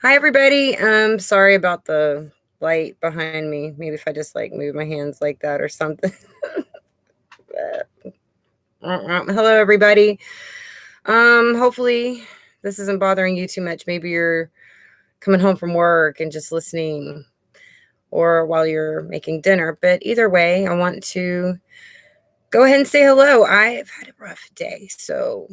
Hi, everybody. Sorry about the light behind me. Maybe if I just like move my hands like that or something. Hello, everybody. Hopefully this isn't bothering you too much. Maybe you're coming home from work and just listening, or while you're making dinner. But either way, I want to go ahead and say hello. I've had a rough day, so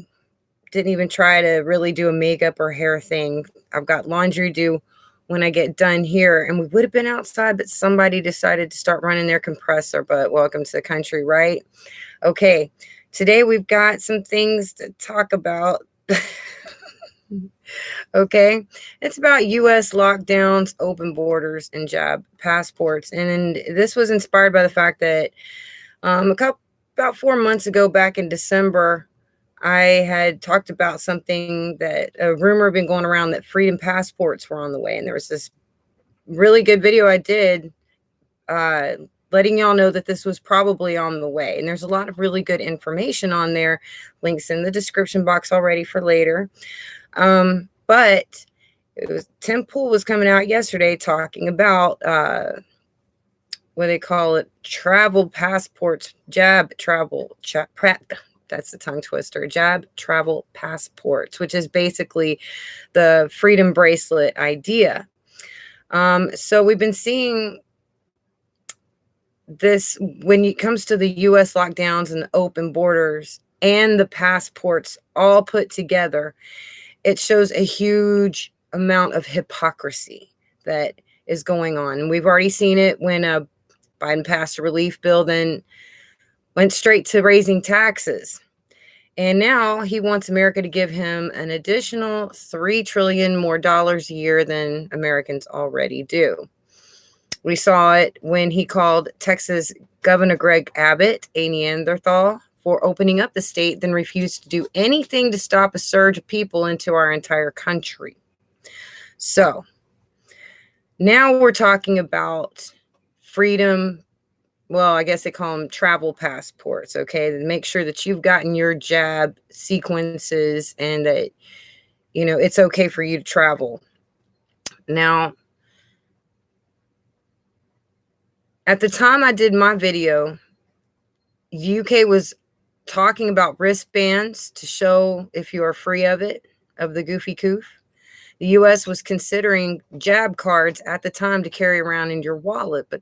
didn't even try to really do a makeup or hair thing. I've got laundry due when I get done here, and we would have been outside, but somebody decided to start running their compressor. But welcome to the country, right? Okay, today we've got some things to talk about. Okay, it's about US lockdowns, open borders, and jab passports. And this was inspired by the fact that about 4 months ago, back in December, I had talked about something, that a rumor had been going around that freedom passports were on the way. And there was this really good video I did uh, letting y'all know that this was probably on the way. And there's a lot of really good information on there. Links in the description box already for later. But Tim Pool was coming out yesterday talking about what they call it, travel passports, jab travel, that's the tongue twister, jab travel passports, which is basically the freedom bracelet idea. So we've been seeing this when it comes to the US lockdowns and the open borders and the passports all put together. It shows a huge amount of hypocrisy that is going on. And we've already seen it when Biden passed a relief bill, then went straight to raising taxes. And now he wants America to give him an additional $3 trillion more dollars a year than Americans already do. We saw it when he called Texas Governor Greg Abbott a Neanderthal for opening up the state, then refused to do anything to stop a surge of people into our entire country. So now we're talking about freedom. Well, I guess they call them travel passports, okay? To make sure that you've gotten your jab sequences and that, it's okay for you to travel. Now, at the time I did my video, UK was talking about wristbands to show if you are free of it, of the goofy coof. The US was considering jab cards at the time to carry around in your wallet, but,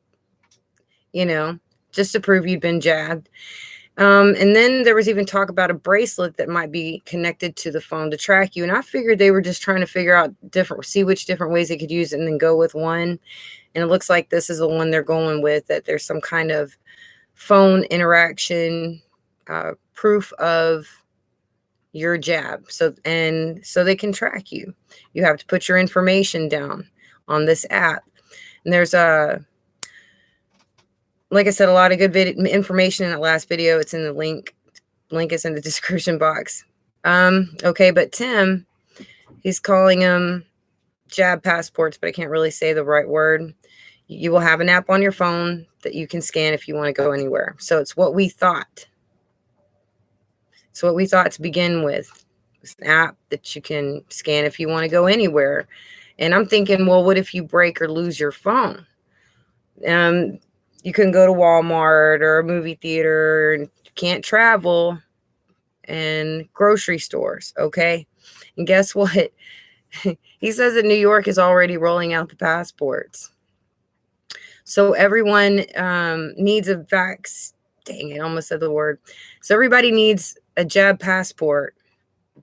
just to prove you'd been jabbed. And then there was even talk about a bracelet that might be connected to the phone to track you. And I figured they were just trying to figure out see which different ways they could use it and then go with one. And it looks like this is the one they're going with, that there's some kind of phone interaction, proof of your jab. So they can track you. You have to put your information down on this app. And there's like I said, a lot of good information in that last video. It's in the link. Link is in the description box. Okay, but Tim, he's calling them jab passports, but I can't really say the right word. You will have an app on your phone that you can scan if you want to go anywhere. So it's what we thought. It's what we thought to begin with. It's an app that you can scan if you want to go anywhere. And I'm thinking, well, what if you break or lose your phone? You can go to Walmart or a movie theater and can't travel, and grocery stores. Okay. And guess what? He says that New York is already rolling out the passports. So everyone needs a dang it, I almost said the word. So everybody needs a jab passport,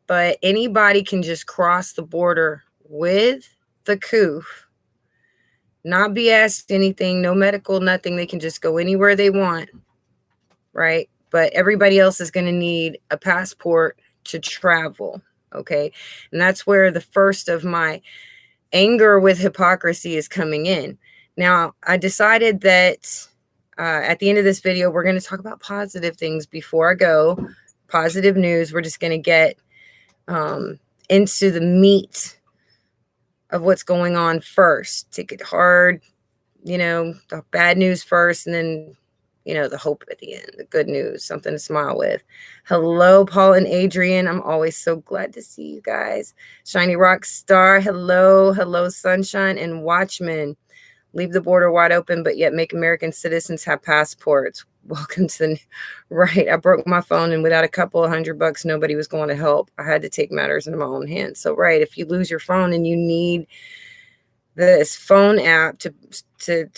but anybody can just cross the border with the coof, not be asked anything, no medical, nothing. They can just go anywhere they want, right? But everybody else is going to need a passport to travel, okay? And that's where the first of my anger with hypocrisy is coming in. Now, I decided that at the end of this video, we're going to talk about positive things before I go. Positive news. We're just going to get into the meat of what's going on first. Take it hard, the bad news first, and then the hope at the end, the good news, something to smile with. Hello, Paul and Adrian. I'm always so glad to see you guys. Shiny Rock Star. Hello. Hello, Sunshine and Watchmen. Leave the border wide open, but yet make American citizens have passports. Welcome to the right. I broke my phone, and without a couple of $100, nobody was going to help. I had to take matters into my own hands. So, right, if you lose your phone and you need this phone app to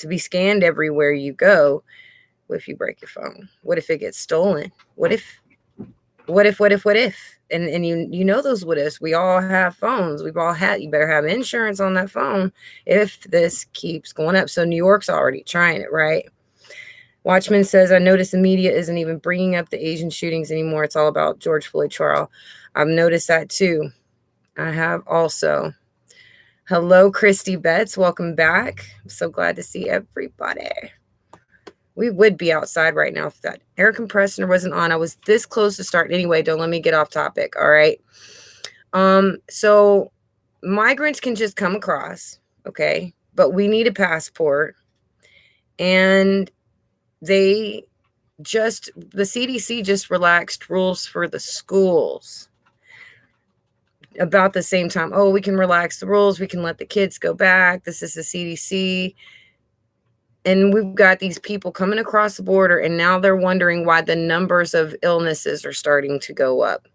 be scanned everywhere you go, what if you break your phone? What if it gets stolen? What if? And you know those what ifs. We all have phones. We've all had. You better have insurance on that phone if this keeps going up. So New York's already trying it, right? Watchman says, I noticed the media isn't even bringing up the Asian shootings anymore. It's all about George Floyd trial. I've noticed that too. I have also. Hello, Christy Betts. Welcome back. I'm so glad to see everybody. We would be outside right now if that air compressor wasn't on. I was this close to start. Anyway, don't let me get off topic. All right. So migrants can just come across. Okay. But we need a passport. And the CDC just relaxed rules for the schools about the same time. Oh, we can relax the rules. We can let the kids go back. This is the CDC. And we've got these people coming across the border, and now they're wondering why the numbers of illnesses are starting to go up.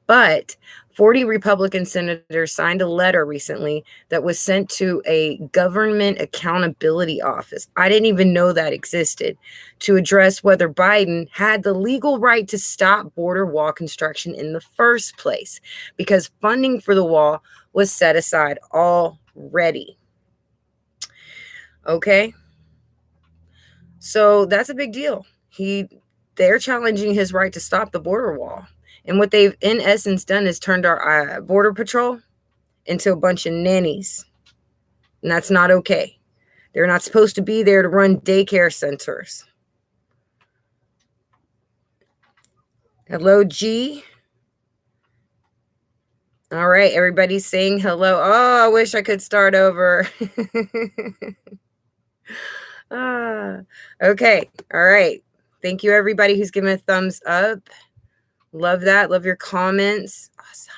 But 40 Republican senators signed a letter recently that was sent to a government accountability office. I didn't even know that existed, to address whether Biden had the legal right to stop border wall construction in the first place, because funding for the wall was set aside already. Okay. So that's a big deal. They're challenging his right to stop the border wall. And what they've, in essence, done is turned our border patrol into a bunch of nannies. And that's not okay. They're not supposed to be there to run daycare centers. Hello, G. All right, everybody's saying hello. Oh, I wish I could start over. Okay. All right. Thank you, everybody who's given a thumbs up. Love that. Love your comments. Awesome.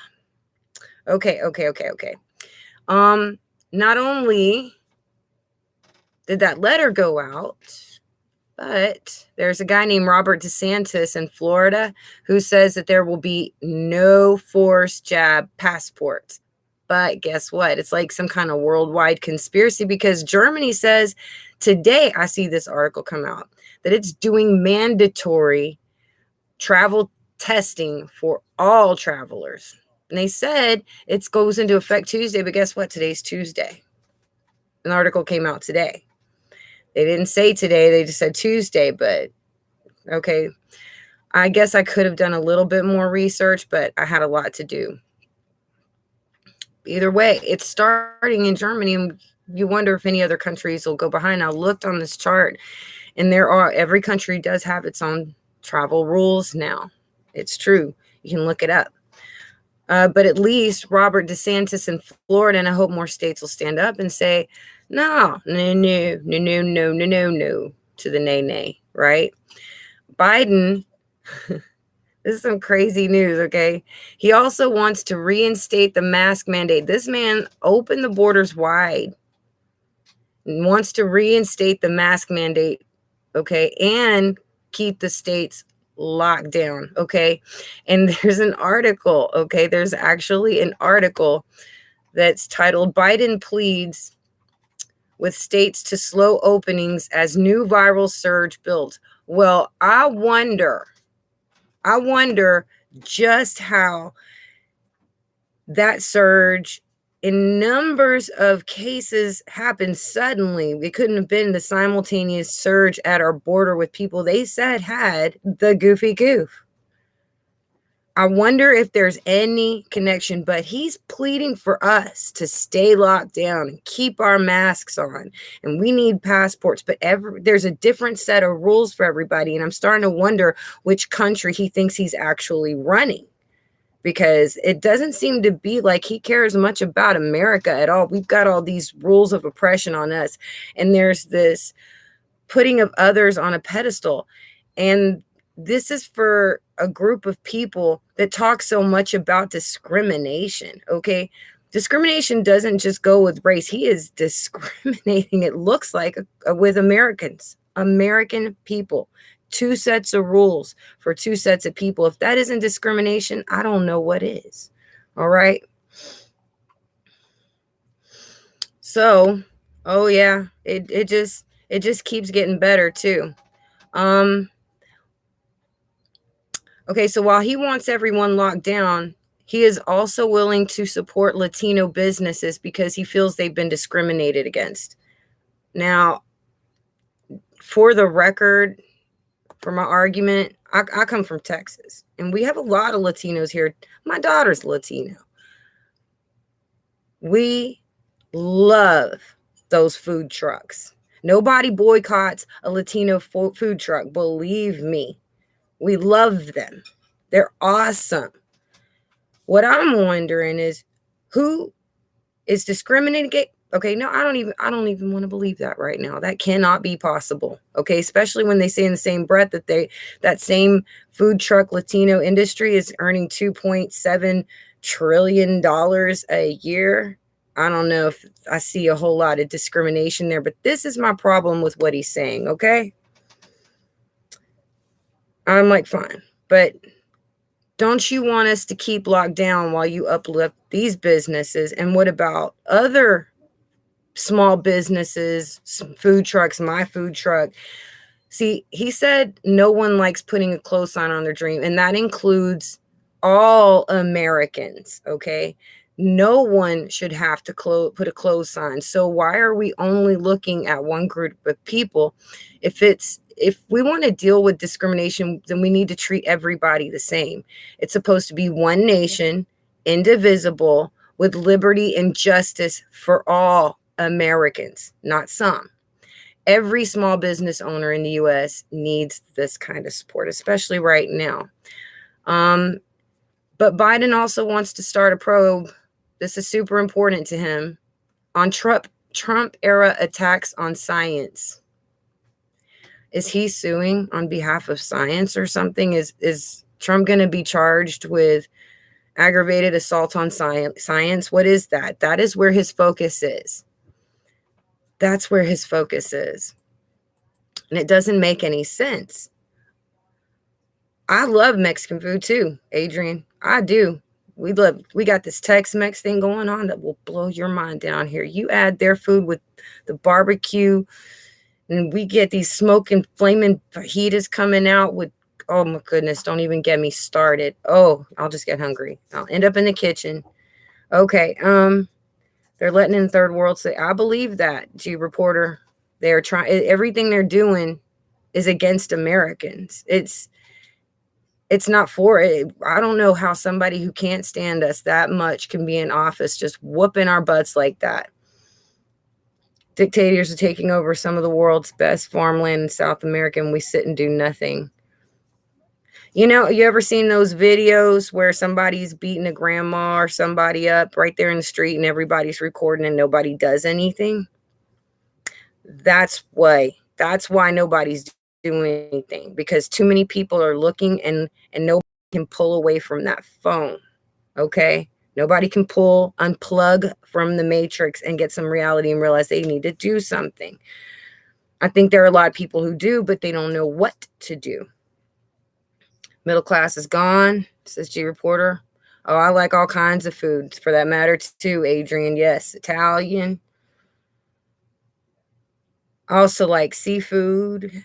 Okay. Not only did that letter go out, but there's a guy named Robert DeSantis in Florida who says that there will be no forced jab passports. But guess what? It's like some kind of worldwide conspiracy, because Germany says today, I see this article come out, that it's doing mandatory travel testing for all travelers. And they said it goes into effect Tuesday, but guess what? Today's Tuesday. An article came out today. They didn't say today, they just said Tuesday, but okay. I guess I could have done a little bit more research, but I had a lot to do. Either way, it's starting in Germany, and you wonder if any other countries will go behind. I looked on this chart, and every country does have its own travel rules now. It's true. You can look it up. But at least Robert DeSantis in Florida, and I hope more states will stand up and say, no to the nay, right? Biden, this is some crazy news, okay? He also wants to reinstate the mask mandate. This man opened the borders wide and wants to reinstate the mask mandate, okay, and keep the states locked down, okay? And there's an article, okay? There's actually an article that's titled Biden Pleads with States to Slow Openings as New Viral Surge Builds. Well, I wonder just how that surge in numbers of cases happened suddenly. It couldn't have been the simultaneous surge at our border with people they said had the goofy goof. I wonder if there's any connection, but he's pleading for us to stay locked down and keep our masks on. And we need passports, but there's a different set of rules for everybody. And I'm starting to wonder which country he thinks he's actually running, because it doesn't seem to be like he cares much about America at all. We've got all these rules of oppression on us. And there's this putting of others on a pedestal. And this is for a group of people that talk so much about discrimination. Okay. Discrimination doesn't just go with race. He is discriminating, it looks like, with Americans, American people. Two sets of rules for two sets of people. If that isn't discrimination, I don't know what is. All right. So, oh yeah, it just keeps getting better too. Okay, so while he wants everyone locked down, he is also willing to support Latino businesses because he feels they've been discriminated against. Now, for the record, for my argument, I come from Texas, and we have a lot of Latinos here. My daughter's Latino. We love those food trucks. Nobody boycotts a Latino food truck, believe me. We love them. They're awesome. What I'm wondering is who is discriminating. Okay, no, I don't even want to believe that right now. That cannot be possible. Okay, especially when they say in the same breath that same food truck Latino industry is earning $2.7 trillion a year. I don't know if I see a whole lot of discrimination there, but this is my problem with what he's saying. Okay, I'm like, fine, but don't you want us to keep locked down while you uplift these businesses? And what about other small businesses, food trucks, my food truck? See, he said no one likes putting a close sign on their dream, and that includes all Americans, okay? No one should have to put a close sign. So why are we only looking at one group of people? If we want to deal with discrimination, then we need to treat everybody the same. It's supposed to be one nation, indivisible, with liberty and justice for all Americans, not some. Every small business owner in the U.S. needs this kind of support, especially right now. But Biden also wants to start a probe. This is super important to him, on Trump era attacks on science. Is he suing on behalf of science or something? Is Trump going to be charged with aggravated assault on science? What is that? That is where his focus is. That's where his focus is. And it doesn't make any sense. I love Mexican food too, Adrian. I do. We got this Tex-Mex thing going on that will blow your mind down here. You add their food with the barbecue, and we get these smoking, flaming fajitas coming out with, oh my goodness, don't even get me started. Oh, I'll just get hungry. I'll end up in the kitchen. Okay, they're letting in third world say, I believe that, G reporter. They're trying, everything they're doing is against Americans. It's not for it. I don't know how somebody who can't stand us that much can be in office just whooping our butts like that. Dictators are taking over some of the world's best farmland in South America, and we sit and do nothing. You know, you ever seen those videos where somebody's beating a grandma or somebody up right there in the street and everybody's recording and nobody does anything? That's why nobody's doing anything, because too many people are looking, and nobody can pull away from that phone. Okay? Nobody can unplug from the matrix and get some reality and realize they need to do something. I think there are a lot of people who do, but they don't know what to do. Middle class is gone, says G reporter. Oh, I like all kinds of foods for that matter too, Adrian. Yes, Italian. I also like seafood,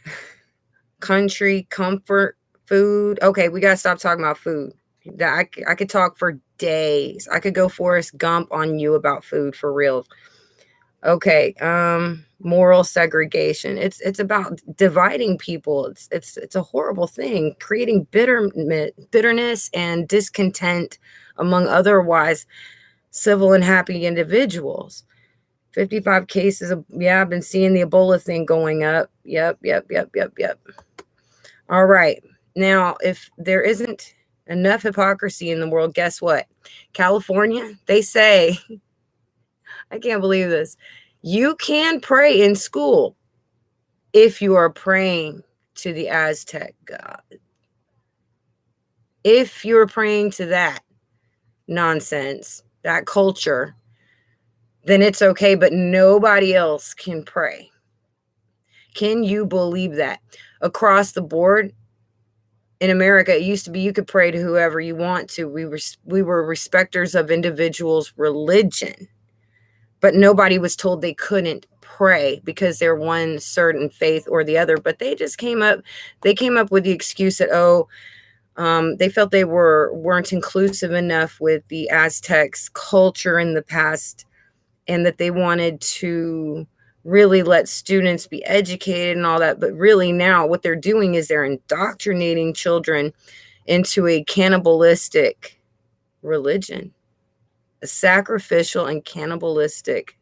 country, comfort food. Okay, we got to stop talking about food. I could talk for days. I could go Forrest Gump on you about food for real. Okay, moral segregation. It's about dividing people. It's a horrible thing, creating bitterness and discontent among otherwise civil and happy individuals. 55 cases of, I've been seeing the Ebola thing going up. Yep. All right. Now, if there isn't enough hypocrisy in the world, guess what? California, they say, I can't believe this, you can pray in school if you are praying to the Aztec god. If you're praying to that nonsense, that culture, then it's okay, but nobody else can pray. Can you believe that? Across the board in America, it used to be you could pray to whoever you want to. We were respecters of individuals' religion, but nobody was told they couldn't pray because they're one certain faith or the other. But they just came up with the excuse that, they felt they weren't inclusive enough with the Aztecs culture in the past, and that they wanted to really let students be educated and all that. But really now what they're doing is they're indoctrinating children into a cannibalistic religion, a sacrificial and cannibalistic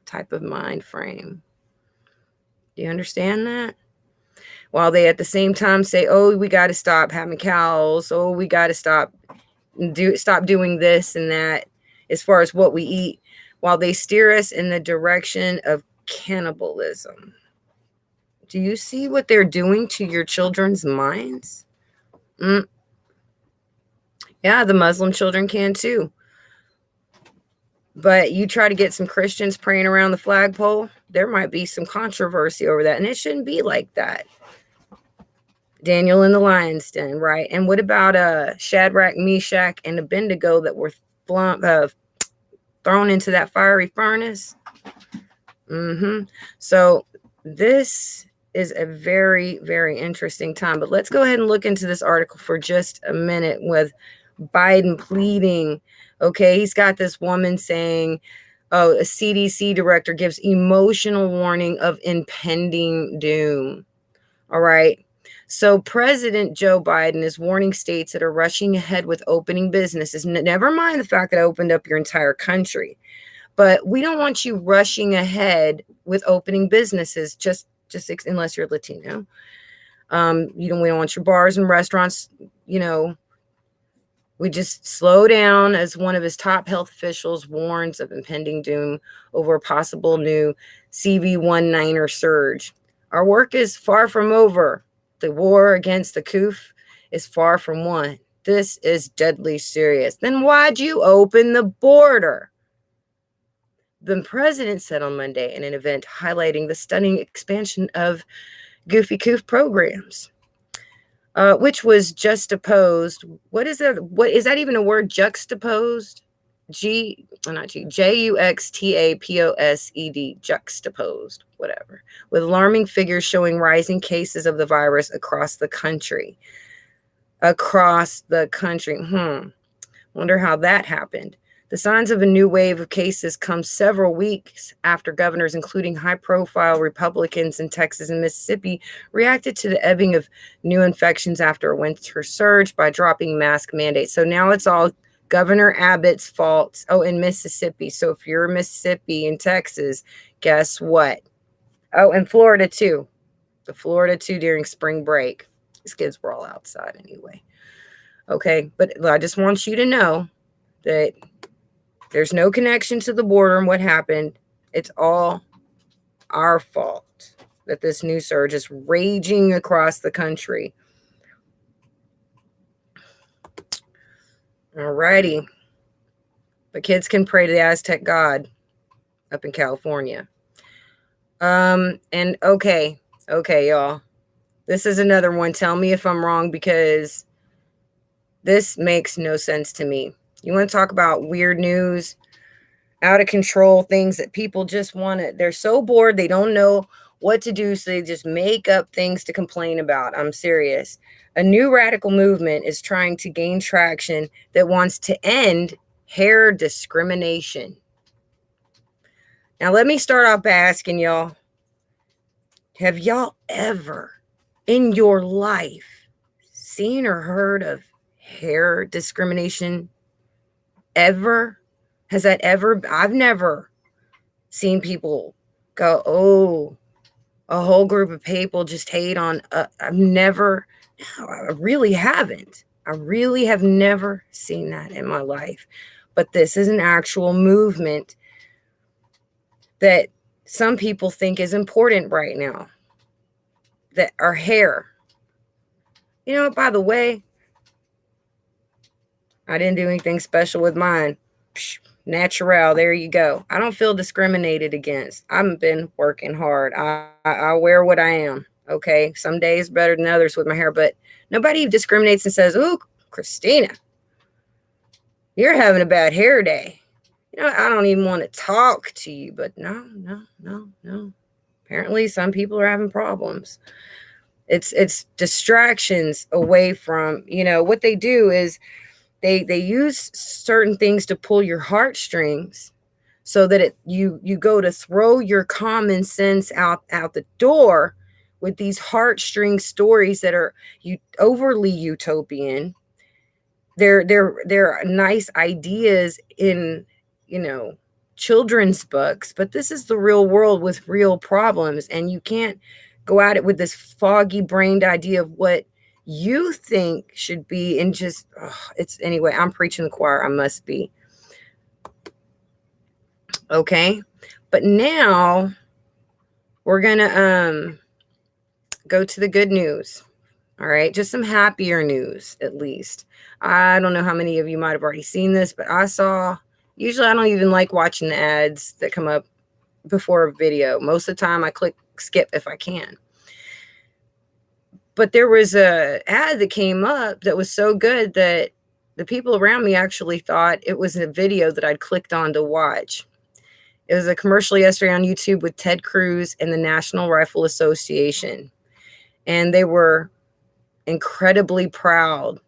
type of mind frame. Do you understand that? While they at the same time say, oh, we got to stop having cows. Oh, we got to stop doing this and that as far as what we eat, while they steer us in the direction of cannibalism. Do you see what they're doing to your children's minds? Yeah, the Muslim children can too. But you try to get some Christians praying around the flagpole, there might be some controversy over that. And it shouldn't be like that. Daniel in the lion's den, right? And what about Shadrach, Meshach, and Abednego that were thrown into that fiery furnace? So this is a very, very interesting time. But let's go ahead and look into this article for just a minute with Biden pleading. Okay, he's got this woman saying, oh, a CDC director gives emotional warning of impending doom. All right. So President Joe Biden is warning states that are rushing ahead with opening businesses. Never mind the fact that I opened up your entire country. But we don't want you rushing ahead with opening businesses just unless you're Latino. We don't want your bars and restaurants, we just slow down as one of his top health officials warns of impending doom over a possible new CV19 surge. Our work is far from over. The war against the COOF is far from won. This is deadly serious. Then why'd you open the border? The president said on Monday in an event highlighting the stunning expansion of Goofy COOF programs, which was juxtaposed. What is that? What is that even a word? Juxtaposed? Juxtaposed, juxtaposed, whatever, with alarming figures showing rising cases of the virus across the country. Wonder how that happened. The signs of a new wave of cases come several weeks after governors, including high-profile Republicans in Texas and Mississippi, reacted to the ebbing of new infections after a winter surge by dropping mask mandates. So now it's all Governor Abbott's fault. Oh, in Mississippi. So if you're in Mississippi and Texas, guess what? Oh, and Florida too. Florida too during spring break. These kids were all outside anyway. Okay, but I just want you to know that there's no connection to the border and what happened. It's all our fault that this new surge is raging across the country. Alrighty. But kids can pray to the Aztec god up in California. And okay, y'all. This is another one. Tell me if I'm wrong, because this makes no sense to me. You want to talk about weird news, out of control things that people just want to, they're so bored, they don't know what to do, so they just make up things to complain about. I'm serious. A new radical movement is trying to gain traction that wants to end hair discrimination. Now, let me start off by asking y'all, have y'all ever in your life seen or heard of hair discrimination? Ever? Has that ever? I've never seen people go, oh, a whole group of people just hate on. I've never, no, I really haven't. I really have never seen that in my life. But this is an actual movement that some people think is important right now, that our hair. You know, by the way, I didn't do anything special with mine. Psh, natural, there you go. I don't feel discriminated against. I've been working hard. I wear what I am. Okay, some days better than others with my hair, but nobody discriminates and says, "Ooh, Christina, you're having a bad hair day." You know, I don't even want to talk to you, but no. Apparently, some people are having problems. It's distractions away from, you know, what they do is they use certain things to pull your heartstrings so that you go to throw your common sense out the door with these heartstring stories that are overly utopian. They're nice ideas in, you know, children's books, but this is the real world with real problems, and you can't go at it with this foggy brained idea of what you think should be, and just it's anyway, I'm preaching the choir. I must be. Okay, but now we're gonna go to the good news. All right, just some happier news, at least. I don't know how many of you might have already seen this, but usually I don't even like watching the ads that come up before a video. Most of the time I click skip if I can. But there was a ad that came up that was so good that the people around me actually thought it was a video that I'd clicked on to watch. It was a commercial yesterday on YouTube with Ted Cruz and the National Rifle Association. And they were incredibly proud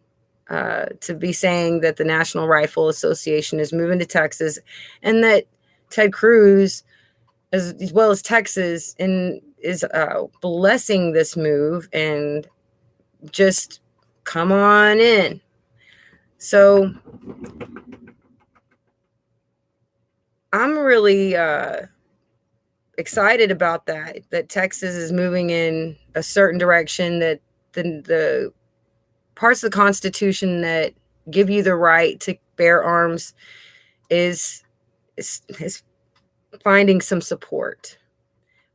to be saying that the National Rifle Association is moving to Texas, and that Ted Cruz, as well as Texas, is blessing this move, and just come on in. So I'm really excited about that Texas is moving in a certain direction, that the parts of the Constitution that give you the right to bear arms is finding some support.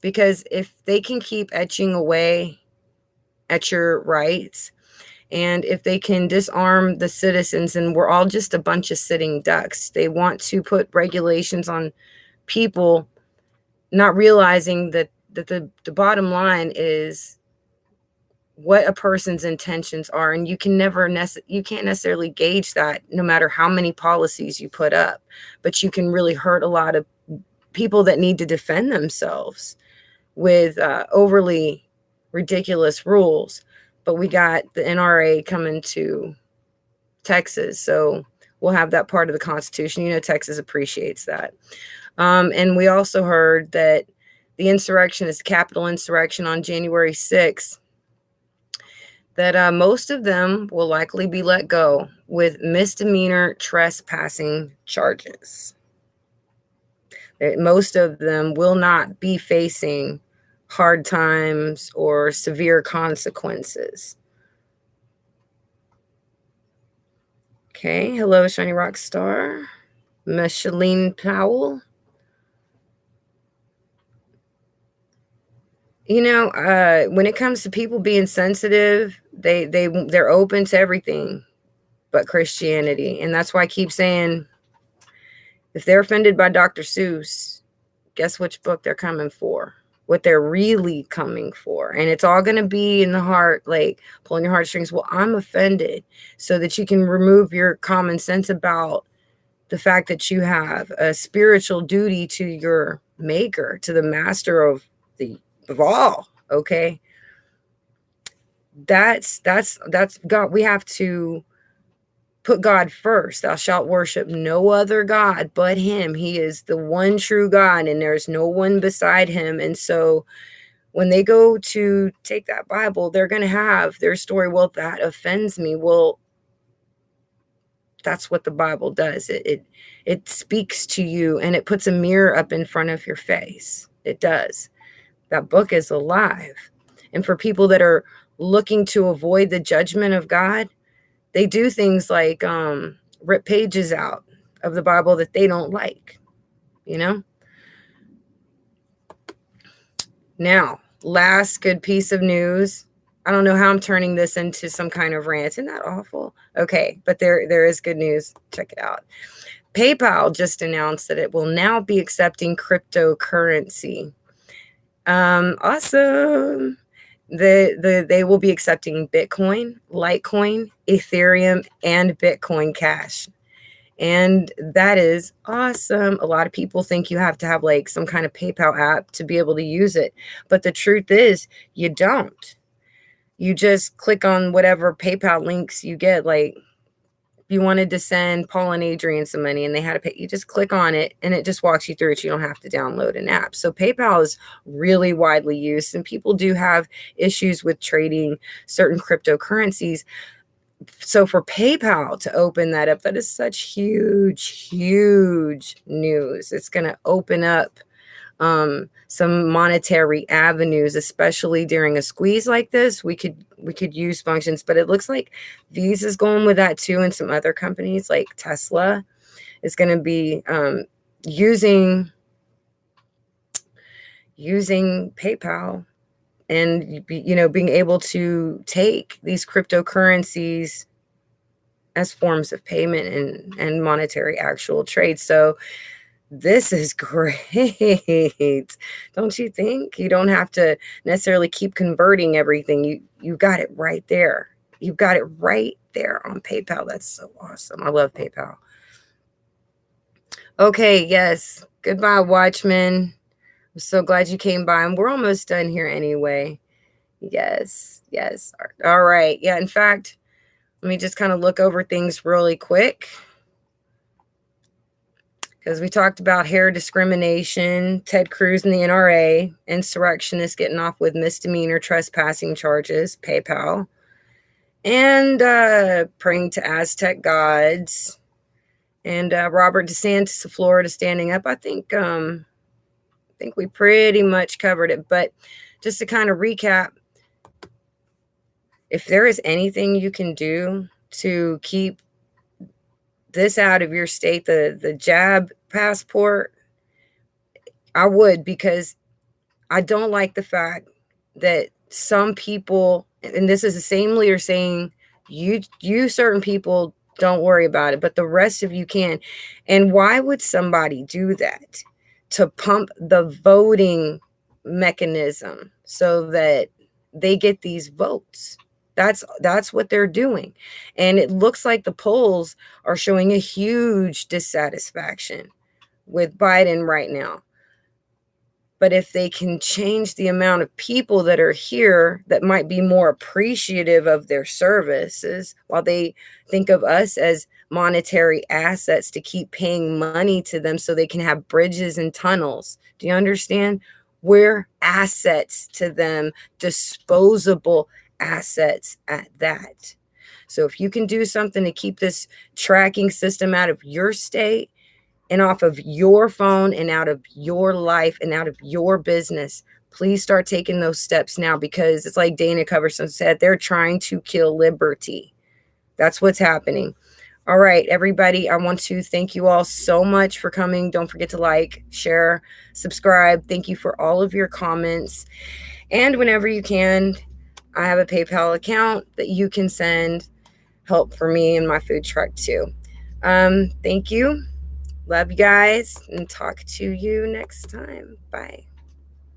Because if they can keep etching away at your rights, and if they can disarm the citizens, and we're all just a bunch of sitting ducks, they want to put regulations on people, not realizing that the bottom line is what a person's intentions are, and you can't necessarily gauge that no matter how many policies you put up, but you can really hurt a lot of people that need to defend themselves with overly ridiculous rules. But we got the NRA coming to Texas, so we'll have that part of the Constitution. You know, Texas appreciates that. And we also heard that the insurrection is Capitol insurrection on January 6th, that most of them will likely be let go with misdemeanor trespassing charges. Most of them will not be facing hard times or severe consequences. Okay, hello, Shiny Rock Star. Micheline Powell. You know, when it comes to people being sensitive, they're open to everything but Christianity. And that's why I keep saying, if they're offended by Dr. Seuss, guess which book they're coming for, what they're really coming for. And it's all going to be in the heart, like pulling your heartstrings. Well, I'm offended, so that you can remove your common sense about the fact that you have a spiritual duty to your maker, to the master of all. Okay, that's God. We have to put God first. Thou shalt worship no other God but him. He is the one true God, and there's no one beside him. And so when they go to take that Bible, they're going to have their story. Well, that offends me. Well, that's what the Bible does. It speaks to you, and it puts a mirror up in front of your face. It does. That book is alive. And for people that are looking to avoid the judgment of God, they do things like rip pages out of the Bible that they don't like, you know? Now, last good piece of news. I don't know how I'm turning this into some kind of rant. Isn't that awful? Okay, but there is good news. Check it out. PayPal just announced that it will now be accepting cryptocurrency. Awesome. They will be accepting Bitcoin, Litecoin, Ethereum, and Bitcoin Cash. And that is awesome. A lot of people think you have to have like some kind of PayPal app to be able to use it. But the truth is, you don't. You just click on whatever PayPal links you get. Like, if you wanted to send Paul and Adrian some money and they had to pay, you just click on it and it just walks you through it. You don't have to download an app. So PayPal is really widely used, and people do have issues with trading certain cryptocurrencies. So for PayPal to open that up, that is such huge news. It's going to open up some monetary avenues, especially during a squeeze like this. We could use functions, but it looks like Visa's going with that too, and some other companies like Tesla is going to be using PayPal, and being able to take these cryptocurrencies as forms of payment and monetary actual trade. So this is great. Don't you think? You don't have to necessarily keep converting everything. You got it right there. You've got it right there on PayPal. That's so awesome. I love PayPal. Okay, yes. Goodbye, Watchman. I'm so glad you came by, and we're almost done here anyway. Yes. All right. Yeah, in fact, let me just kind of look over things really quick, because we talked about hair discrimination, Ted Cruz and the NRA, insurrectionists getting off with misdemeanor trespassing charges, PayPal, and praying to Aztec gods, and Robert DeSantis of Florida standing up. I think we pretty much covered it. But just to kind of recap, if there is anything you can do to keep this out of your state, the jab passport, I would, because I don't like the fact that some people, and this is the same leader saying, you certain people don't worry about it, but the rest of you can. And why would somebody do that? To pump the voting mechanism so that they get these votes. That's what they're doing. And it looks like the polls are showing a huge dissatisfaction with Biden right now. But if they can change the amount of people that are here that might be more appreciative of their services, while they think of us as monetary assets to keep paying money to them so they can have bridges and tunnels. Do you understand? We're assets to them, disposable assets at that. So if you can do something to keep this tracking system out of your state and off of your phone and out of your life and out of your business, please start taking those steps now, because it's like Dana Coverson said, they're trying to kill liberty. That's what's happening. All right, everybody, I want to thank you all so much for coming. Don't forget to like, share, subscribe. Thank you for all of your comments. And whenever you can, I have a PayPal account that you can send help for me and my food truck too. Thank you. Love you guys, and talk to you next time. Bye.